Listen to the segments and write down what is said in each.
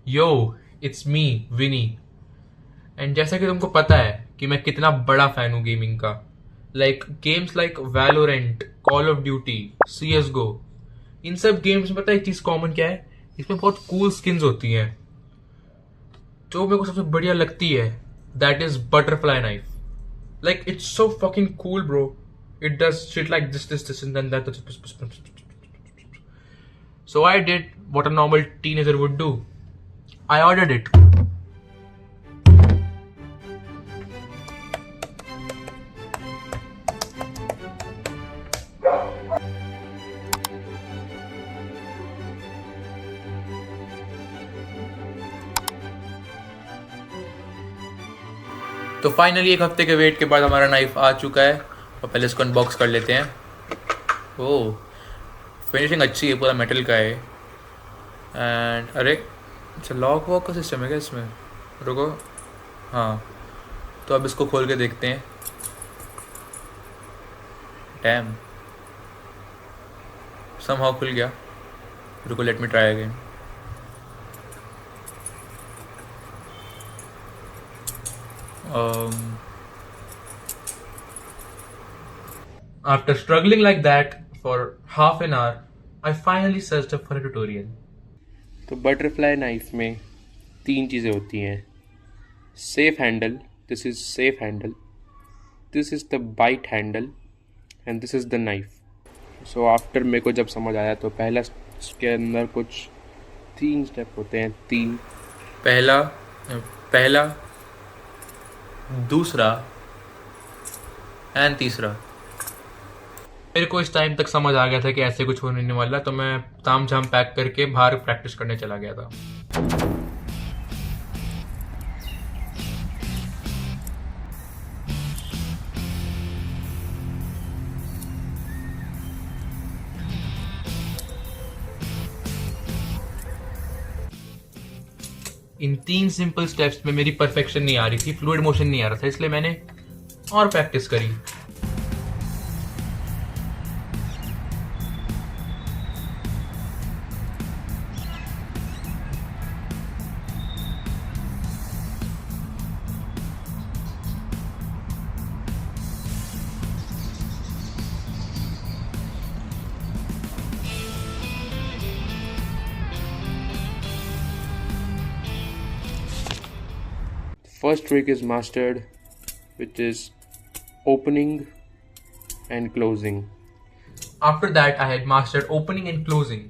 Yo, it's me Winnie. And जैसा कि तुमको पता है कि मैं कितना बड़ा फैन हूँ गेमिंग का। Games like Valorant, Call of Duty, C S GO, इन सब गेम्स में पता है एक चीज कॉमन क्या है? इसमें बहुत कूल स्किन्स होती हैं। जो मेरे को सबसे बढ़िया लगती है that is butterfly knife. It's so fucking cool bro. It does shit like this and then that. So I did what a normal teenager would do. I ordered it. तो फाइनली एक हफ्ते के वेट के बाद हमारा knife आ चुका है और पहले इसको अनबॉक्स कर लेते हैं। ओह, फिनिशिंग अच्छी है, पूरा मेटल का है। एंड अरे अच्छा, लॉक वॉक का सिस्टम है क्या इसमें? रुको, हाँ, तो अब इसको खोल के देखते हैं। डैम, समहाउ खुल गया। रुको, let me try again. After struggling like that for half an hour, I finally searched up for a tutorial. तो बटरफ्लाई नाइफ में 3 चीज़ें होती हैं। Safe handle, this is safe handle, this is the bite handle and this is the knife. So after मेरे को जब समझ आया तो पहला इसके अंदर कुछ 3 स्टेप होते हैं। 3 पहला, दूसरा एंड तीसरा। मेरे को इस टाइम तक समझ आ गया था कि ऐसे कुछ होने नहीं वाला, तो मैं ताम झाम पैक करके बाहर प्रैक्टिस करने चला गया था। इन 3 सिंपल स्टेप्स में मेरी परफेक्शन नहीं आ रही थी, फ्लूइड मोशन नहीं आ रहा था, इसलिए मैंने और प्रैक्टिस करी। First trick is mastered, which is opening and closing. After that, I had mastered opening and closing.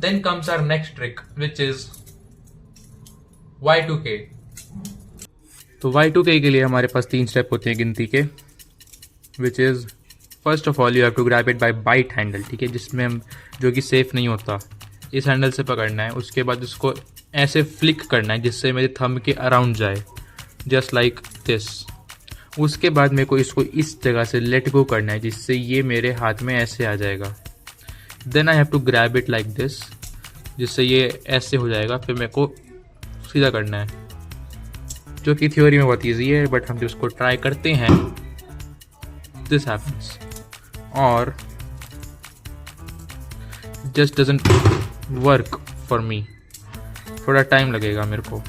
Then comes our next trick, which is Y2K. तो Y2K के लिए हमारे पास 3 स्टेप होते हैं गिनती के, which is first of all you have to grab it by bite handle, ठीक है, जिसमें हम जो कि सेफ नहीं होता, इस हैंडल से पकड़ना है। उसके बाद उसको ऐसे फ्लिक करना है जिससे मेरे थंब के अराउंड जाए, जस्ट लाइक दिस। उसके बाद मेरे को इसको इस जगह से लेट गो करना है जिससे ये मेरे हाथ में ऐसे आ जाएगा। Then I have to grab it like this, जिससे ये ऐसे हो जाएगा। फिर मेरे को सीधा करना है, जो कि थ्योरी में बहुत ईजी है, बट हम जब उसको ट्राई करते हैं दिस हैपन्स और just doesn't work for me. थोड़ा टाइम लगेगा मेरे को।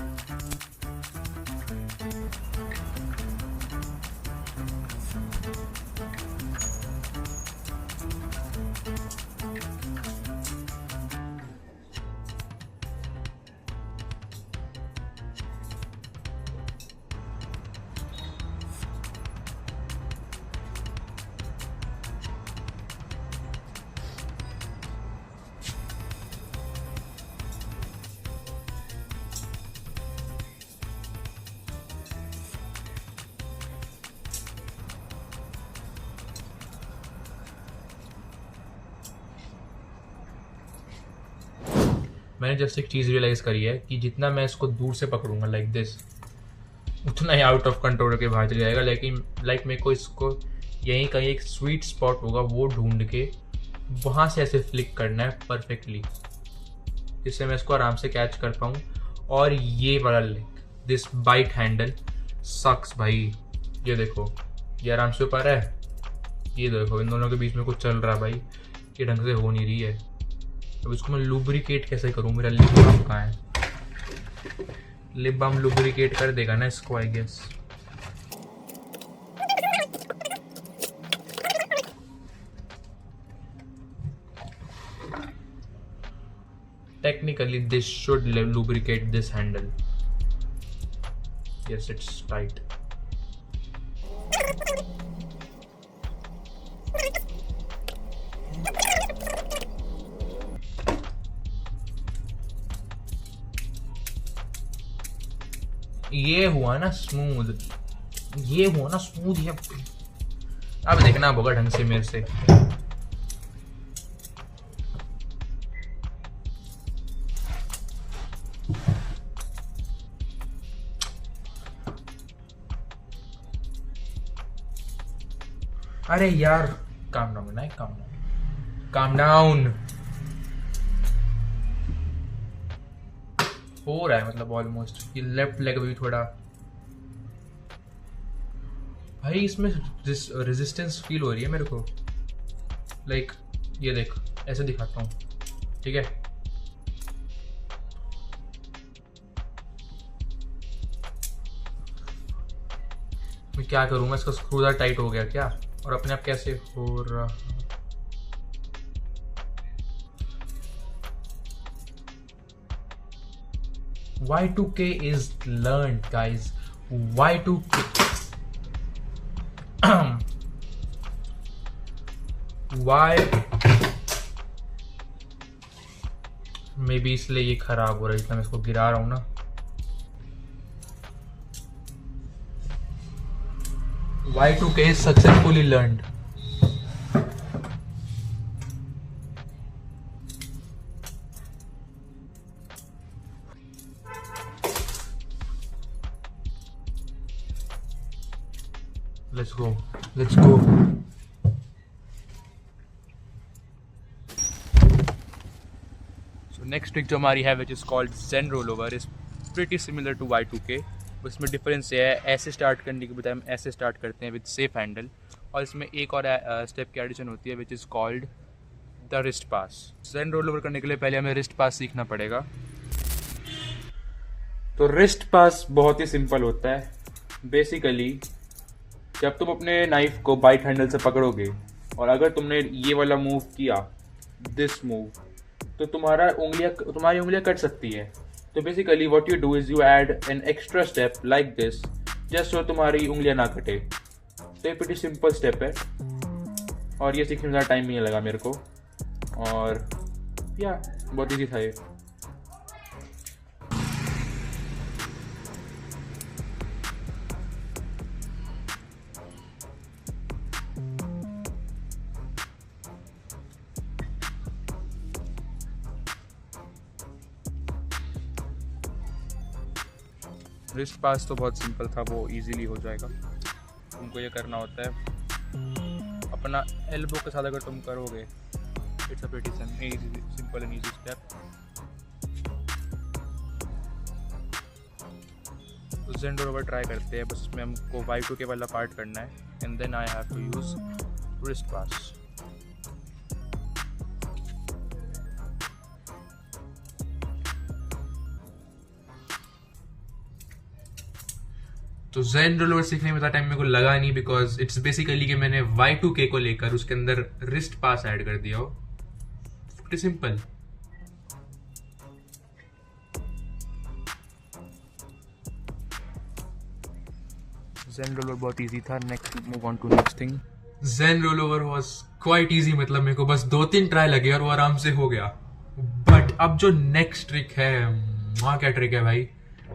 मैंने जस्ट एक चीज़ रियलाइज़ करी है कि जितना मैं इसको दूर से पकड़ूंगा लाइक दिस, उतना ही आउट ऑफ कंट्रोल के बाहर चले जाएगा। लेकिन मेरे को इसको यहीं कहीं एक स्वीट स्पॉट होगा, वो ढूंढ के वहाँ से ऐसे फ्लिक करना है परफेक्टली, जिससे मैं इसको आराम से कैच कर पाऊँ। और ये वाला दिस बाइट हैंडल सक्स भाई। ये देखो, ये आराम से ऊपर है, ये देखो इन दोनों के बीच में कुछ चल रहा है भाई, ये ढंग से हो नहीं रही है। अब इसको मैं लुब्रिकेट कैसे करूँ? मेरा लिप बाम कहाँ है? लिप बाम लुब्रिकेट कर देगा ना इसको, I guess. Technically, this should lubricate this handle. Yes, it's tight. ये हुआ ना स्मूथ, ये हुआ ना स्मूथ। ये अब देखना होगा ढंग से मेरे से। अरे यार, काम डाउन है, काम डाउन, काम डाउन। हो रहा है मतलब ऑलमोस्ट। ये लेफ्ट लेग भी थोड़ा, भाई इसमें रेजिस्टेंस फील हो रही है मेरे को। लाइक ये देख, ऐसे दिखाता हूँ, ठीक है। मैं क्या करूँगा, इसका स्क्रू टाइट हो गया क्या, और अपने आप कैसे हो रहा। Y2K is learned, guys. Y2K. Y may be इसलिए ये खराब हो रहा है, इसलिए मैं इसको गिरा रहा हूं ना। Y2K is successfully learned. Let's go. Let's go. So next trick जो हमारी है, which is called Zen rollover, is pretty similar to Y2K. उसमें डिफरेंस ये है, ऐसे स्टार्ट करने के बजाय हम ऐसे स्टार्ट करते हैं विद सेफ हैंडल, और इसमें एक और स्टेप की एडिशन होती है, which is called the wrist pass. Zen roll over करने के लिए पहले हमें रिस्ट पास सीखना पड़ेगा। तो रिस्ट पास बहुत ही सिंपल होता है। बेसिकली जब तुम अपने नाइफ को बाइट हैंडल से पकड़ोगे और अगर तुमने ये वाला मूव किया, दिस मूव, तो तुम्हारी उंगलियां कट सकती है। तो basically what you do is you add an extra step like this, just so तुम्हारी उंगलियां ना कटे। तो ये प्रीटी सिंपल स्टेप है और ये सीखने में ज़्यादा टाइम नहीं लगा मेरे को, और या बहुत ईजी था ये। रिस्ट पास तो बहुत सिंपल था, वो इजीली हो जाएगा। तुमको ये करना होता है अपना एल्बो के साथ अगर तुम करोगे, it's a pretty simple and easy step. तो ज़ेन रोल ओवर ट्राई करते हैं, बस इसमें हमको Y2K वाला पार्ट करना है, and then I have to use wrist pass. तो ज़ेन रोल ओवर सीखने में ज़्यादा टाइम मेरे को लगा नहीं, बिकॉज इट्स बेसिकली कि मैंने Y2K को लेकर उसके अंदर रिस्ट पास ऐड कर दिया हो। Pretty simple. Zen roll over बहुत इजी था। Next move on to next thing. Zen roll over was quite easy, मतलब मेरे को बस 2-3 ट्राई लगे और वो आराम से हो गया। बट अब जो नेक्स्ट ट्रिक है, वहाँ क्या ट्रिक है भाई,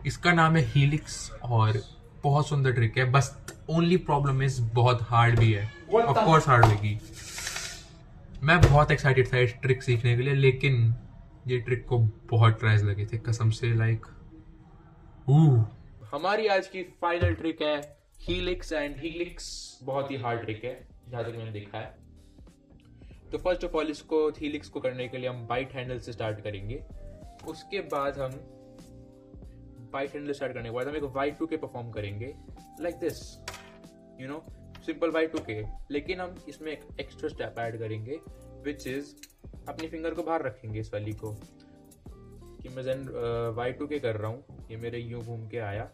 इसका नाम है हीलिक्स, और बहुत सुंदर ट्रिक है। बस ओनली प्रॉब्लम इज बहुत हार्ड भी है, ऑफ कोर्स हार्ड होगी। मैं बहुत एक्साइटेड था इस ट्रिक सीखने के लिए, लेकिन ये ट्रिक को बहुत ट्राइज लगे थे कसम से, लाइक हमारी आज की फाइनल ट्रिक है हीलिक्स, एंड हीलिक्स बहुत ही हार्ड ट्रिक है जहां तक मैंने देखा है। तो फर्स्ट ऑफ ऑल इसको हीलिक्स को करने के लिए हम बाइट हैंडल से स्टार्ट करेंगे। उसके बाद हम बाइट हैंडल स्टार्ट करने के बाद हम एक Y2K परफॉर्म करेंगे like this, you know, simple Y2K। लेकिन हम इसमें एक एक्स्ट्रा स्टेप ऐड करेंगे, विच इज अपनी फिंगर को बाहर रखेंगे इस वाली को, कि मैं ज़ेन Y2K कर रहा हूँ, ये मेरे यूं घूम के आया,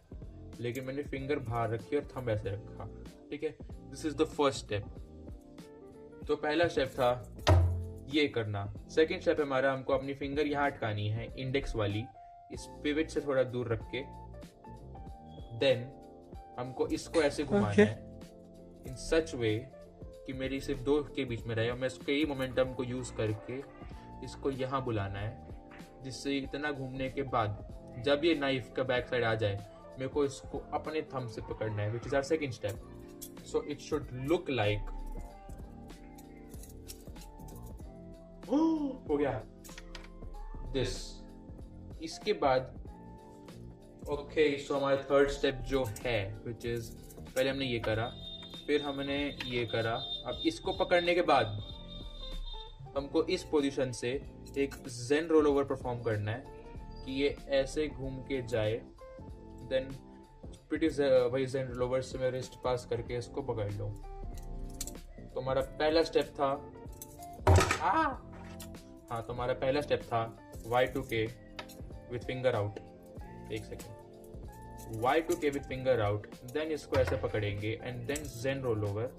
लेकिन मैंने फिंगर बाहर रखी और थंब ऐसे रखा, ठीक है। This is the first step. तो पहला स्टेप था ये करना। सेकंड स्टेप हमारा, हमको अपनी फिंगर यहाँ अटकानी है, इंडेक्स वाली, इस पिवट से थोड़ा दूर रख के। देन हमको इसको ऐसे घुमाना है इन सच वे कि मेरी सिर्फ दो के बीच में रहे, और मैं इसके ही मोमेंटम को यूज करके इसको यहाँ बुलाना है, जिससे इतना घूमने के बाद जब ये नाइफ का बैक साइड आ जाए, मेरे को इसको अपने थंब से पकड़ना है, which is our second step. So it should look like, हो गया दिस। इसके बाद ओके, सो हमारा थर्ड स्टेप जो है, विच इज पहले हमने ये करा, फिर हमने ये करा। अब इसको पकड़ने के बाद हमको इस पोजीशन से एक जेन रोल ओवर परफॉर्म करना है कि ये ऐसे घूम के जाए। देन प्रीटी भाई जेन रोल ओवर से मैं रिस्ट पास करके इसको पकड़ लूँ। तो हमारा पहला स्टेप था हाँ, तो हमारा पहला स्टेप था Y2K विथ फिंगर आउट। एक second, Y2K with finger out, then इसको ऐसे पकड़ेंगे and then zen roll over.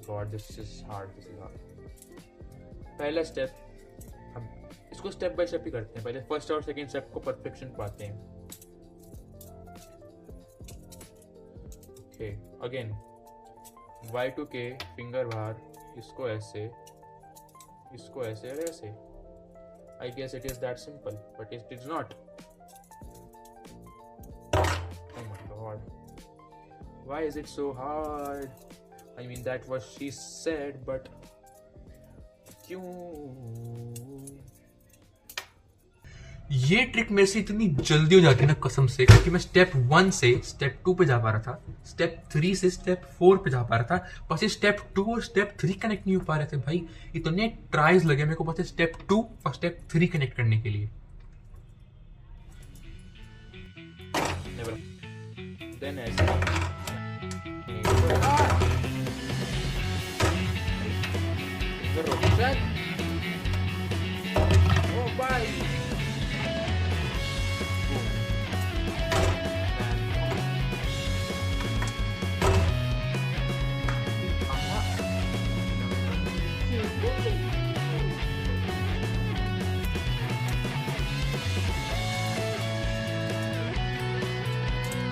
God this is hard, this is hard. पहला स्टेप, हम इसको स्टेप बाय स्टेप ही करते हैं, पहले फर्स्ट और सेकंड स्टेप को परफेक्शन पाते हैं। ओके, अगेन Y2K फिंगर बाहर, इसको ऐसे, इसको ऐसे और ऐसे। I guess it is that simple, but it is not. Oh my god, why is it so hard? I mean that was she said, but क्यों? ये ट्रिक मेरे से इतनी जल्दी हो जाती है ना कसम से, क्योंकि मैं स्टेप 1 से स्टेप 2 पे जा पा रहा था, स्टेप 3 से स्टेप 4 पे जा पा रहा था, बस स्टेप 2 और स्टेप 3 कनेक्ट नहीं हो पा रहे थे भाई। इतने ट्राइज लगे मेरे को बस स्टेप 2 और स्टेप 3 कनेक्ट करने के लिए। Then ऐसे oh bye.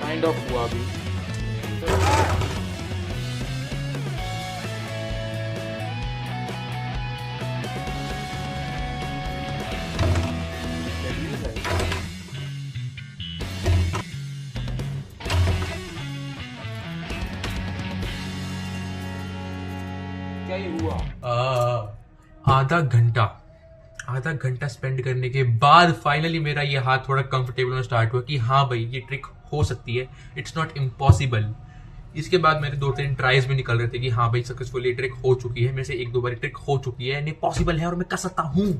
Kind of हुआ भी। क्या ही हुआ? आधा घंटा स्पेंड करने के बाद फाइनली मेरा ये हाथ थोड़ा कंफर्टेबल होना स्टार्ट हुआ कि हाँ भाई ये ट्रिक हो सकती है, इट्स नॉट इम्पॉसिबल। इसके बाद मेरे 2-3 ट्राइज भी निकल रहे थे कि हाँ भाई सक्सेसफुली ट्रिक हो चुकी है, मेरे से 1-2 बार ट्रिक हो चुकी है, पॉसिबल है और मैं कर सकता हूँ।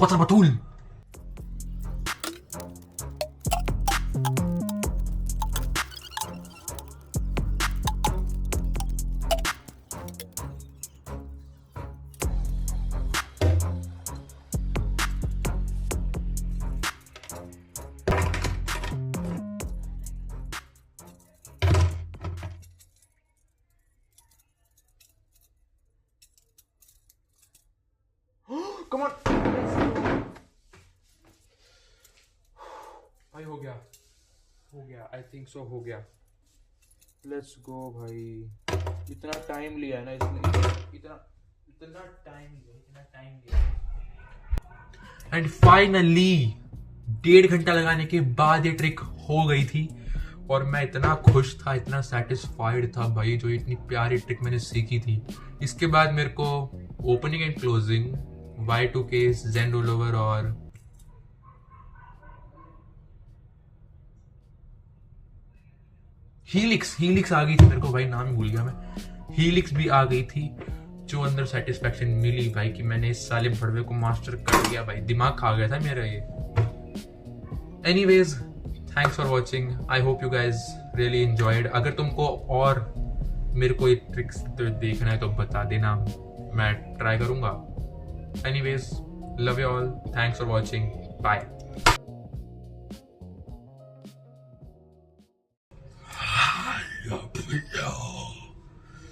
बतूल Come on, भाई हो गया, आई थिंक सो हो गया। लेट्स गो भाई। इतना टाइम लिया है ना इसने, इतना टाइम लिया। एंड फाइनली 1.5 घंटा लगाने के बाद ये ट्रिक हो गई थी और मैं इतना खुश था, इतना सेटिस्फाइड था भाई, जो इतनी प्यारी ट्रिक मैंने सीखी थी। इसके बाद मेरे को opening and closing, Y2K, zen roll over और हीलिक्स आ गई थी मेरे को भाई, नाम ही भूल गया मैं। हीलिक्स भी आ गई थी, जो अंदर सेटिस्फैक्शन मिली भाई कि मैंने इस साले भड़वे को मास्टर कर लिया भाई। दिमाग खा गया था मेरा ये। Anyways, thanks for watching. I hope you guys really enjoyed. अगर तुमको और मेरे को ये ट्रिक्स देखना है तो बता देना, मैं ट्राई करूंगा। Anyways, love you all. Thanks for watching. Bye.